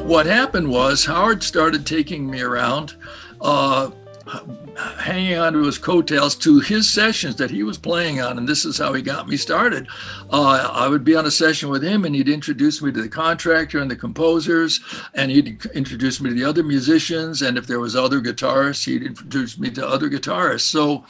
what happened was Howard started taking me around, hanging on to his coattails to his sessions that he was playing on, and this is how he got me started. I would be on a session with him, and he'd introduce me to the contractor and the composers, and he'd introduce me to the other musicians, and if there was other guitarists, he'd introduce me to other guitarists. So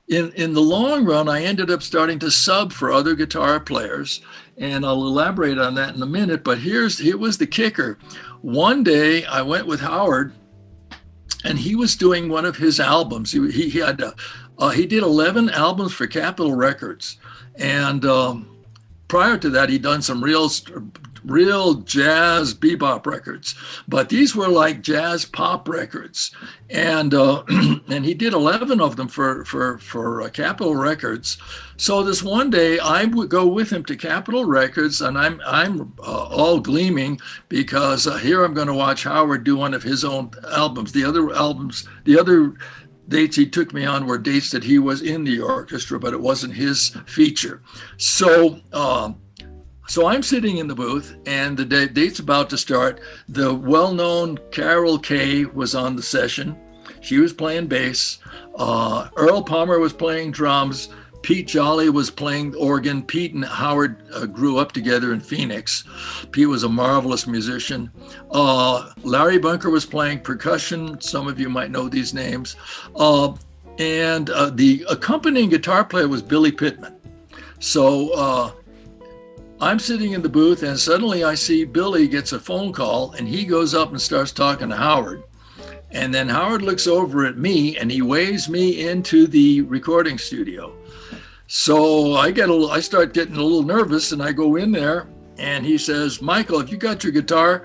in the long run, I ended up starting to sub for other guitar players, and I'll elaborate on that in a minute, but here was the kicker. One day I went with Howard, and he was doing one of his albums. He did 11 albums for Capitol Records, and prior to that, he'd done some real jazz bebop records, but these were like jazz pop records, and and he did 11 of them for Capitol Records. So this one day, I would go with him to Capitol Records, and I'm all gleaming because here I'm going to watch Howard do one of his own albums. The other dates he took me on were dates that he was in the orchestra, but it wasn't his feature. So I'm sitting in the booth, and the date's about to start. The well-known Carol Kay was on the session. She was playing bass. Earl Palmer was playing drums. Pete Jolly was playing organ. Pete and Howard grew up together in Phoenix. Pete was a marvelous musician. Larry Bunker was playing percussion. Some of you might know these names. And the accompanying guitar player was Billy Pittman. So I'm sitting in the booth, and suddenly I see Billy gets a phone call, and he goes up and starts talking to Howard. And then Howard looks over at me, and he waves me into the recording studio. So I start getting a little nervous, and I go in there, and he says, "Michael, have you got your guitar?"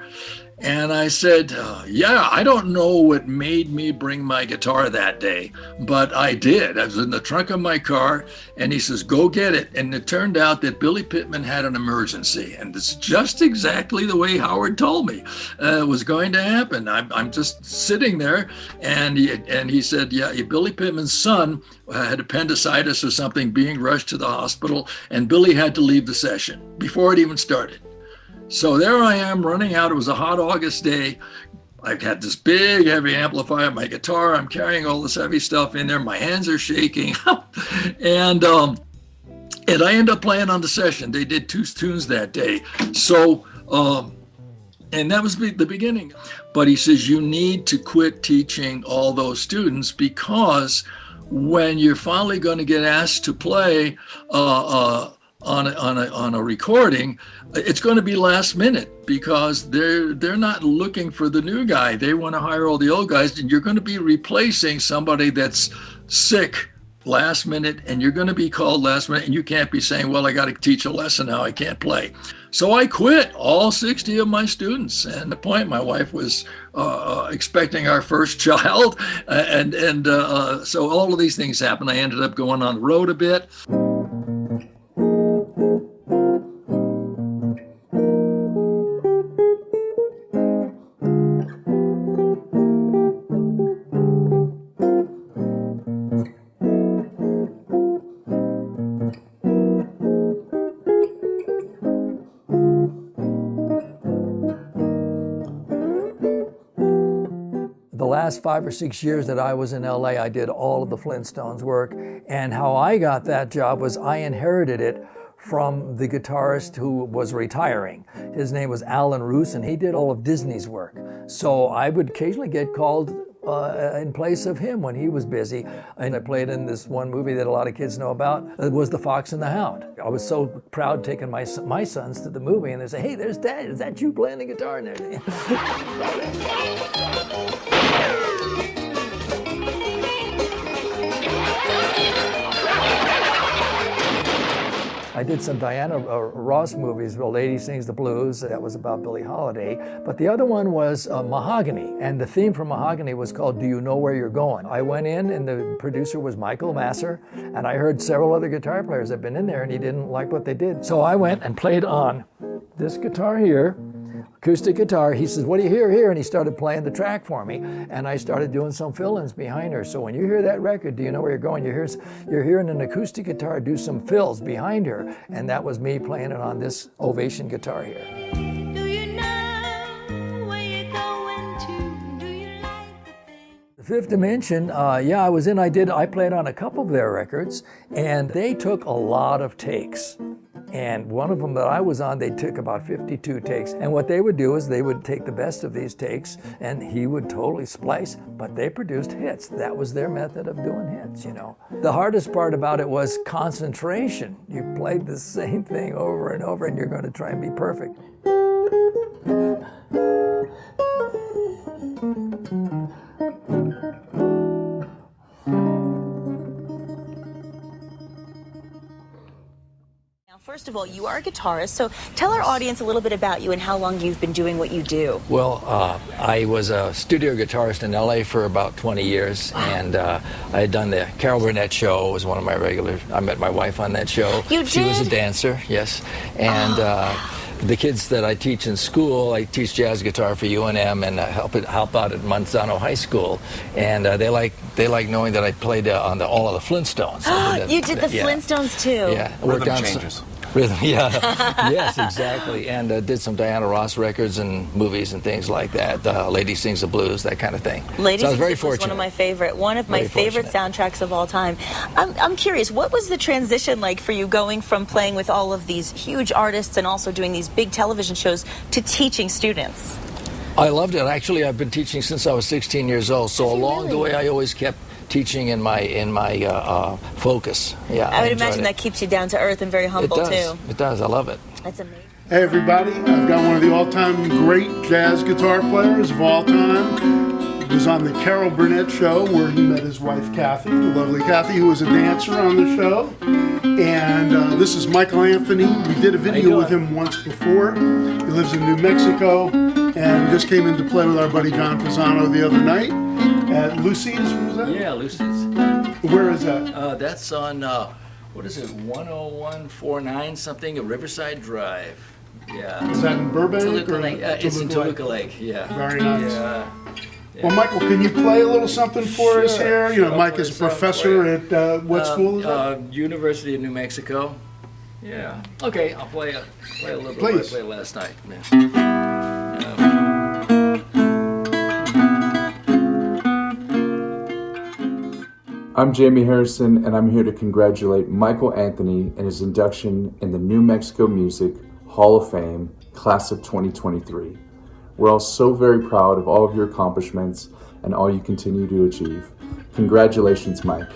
And I said, yeah, I don't know what made me bring my guitar that day, but I did. I was in the trunk of my car, and he says, "Go get it." And it turned out that Billy Pittman had an emergency, and it's just exactly the way Howard told me it was going to happen. I'm just sitting there, and he said, yeah, Billy Pittman's son had appendicitis or something, being rushed to the hospital, and Billy had to leave the session before it even started. So there I am running out. It was a hot August day. I had this big heavy amplifier, my guitar, I'm carrying all this heavy stuff in there. My hands are shaking. and I end up playing on the session. They did 2 tunes that day. So, and that was the beginning. But he says, you need to quit teaching all those students, because when you're finally going to get asked to play on a recording, it's going to be last minute, because they're not looking for the new guy. They want to hire all the old guys, and you're going to be replacing somebody that's sick last minute, and you're going to be called last minute, and you can't be saying, well, I got to teach a lesson now, I can't play. So I quit all 60 of my students. And at the point, my wife was expecting our first child, and so all of these things happened. I ended up going on the road a bit. The last 5 or 6 years that I was in LA, I did all of the Flintstones work. And how I got that job was I inherited it from the guitarist who was retiring. His name was Alan Roos, and he did all of Disney's work. So I would occasionally get called in place of him when he was busy. And I played in this one movie that a lot of kids know about. It was The Fox and the Hound. I was so proud taking my sons to the movie, and they say, "Hey, there's Dad. Is that you playing the guitar?" And everything. I did some Diana Ross movies, The Lady Sings the Blues. That was about Billie Holiday. But the other one was Mahogany. And the theme for Mahogany was called Do You Know Where You're Going? I went in, and the producer was Michael Masser. And I heard several other guitar players had been in there, and he didn't like what they did. So I went and played on this guitar here, acoustic guitar. He says, "What do you hear here?" And he started playing the track for me, and I started doing some fill-ins behind her. So when you hear that record, Do You Know Where You're Going? You're hearing an acoustic guitar do some fills behind her, and that was me playing it on this Ovation guitar here. Do you know Fifth Dimension, I played on a couple of their records, and they took a lot of takes. And one of them that I was on, they took about 52 takes. And what they would do is they would take the best of these takes, and he would totally splice, but they produced hits. That was their method of doing hits, you know. The hardest part about it was concentration. You played the same thing over and over, and you're going to try and be perfect. First of all, you are a guitarist, so tell our audience a little bit about you and how long you've been doing what you do. Well, I was a studio guitarist in LA for about 20 years, and I had done the Carol Burnett show. It was one of my regular. I met my wife on that show. You did? She was a dancer, yes. And the kids that I teach in school, I teach jazz guitar for UNM and help out at Manzano High School, and they like knowing that I played on all of the Flintstones. You did the Flintstones too. Yeah, Rhythm changes. Rhythm, yeah. Yes, exactly. And did some Diana Ross records and movies and things like that. Lady Sings the Blues, that kind of thing. Lady so Sings the Blues was one of my favorite soundtracks of all time. I'm curious, what was the transition like for you going from playing with all of these huge artists and also doing these big television shows to teaching students? I loved it. Actually, I've been teaching since I was 16 years old. So along the way, I always kept teaching in my focus. Yeah, I would imagine that keeps you down to earth and very humble too. It does. I love it. That's amazing. Hey everybody, I've got one of the all-time great jazz guitar players of all time. He was on the Carol Burnett show where he met his wife Cathy, the lovely Cathy, who was a dancer on the show. And this is Michael Anthony. We did a video with him once before. He lives in New Mexico and just came in to play with our buddy John Pisano the other night at Lucy's. Was that? Yeah, Lucy's. Where is that? That's on, what is it, 10149 something, a Riverside Drive. Yeah. Is that in Burbank? Toluca Lake. It's in Toluca Lake, yeah. Very nice. Yeah. Well, Michael, can you play a little something for us here? You know, Mike is a professor at what school is that? University of New Mexico. Yeah. Okay, I'll play a little bit. Please. I played last night. Yeah. I'm Jamie Harrison, and I'm here to congratulate Michael Anthony and his induction in the New Mexico Music Hall of Fame, Class of 2023. We're all so very proud of all of your accomplishments and all you continue to achieve. Congratulations, Mike.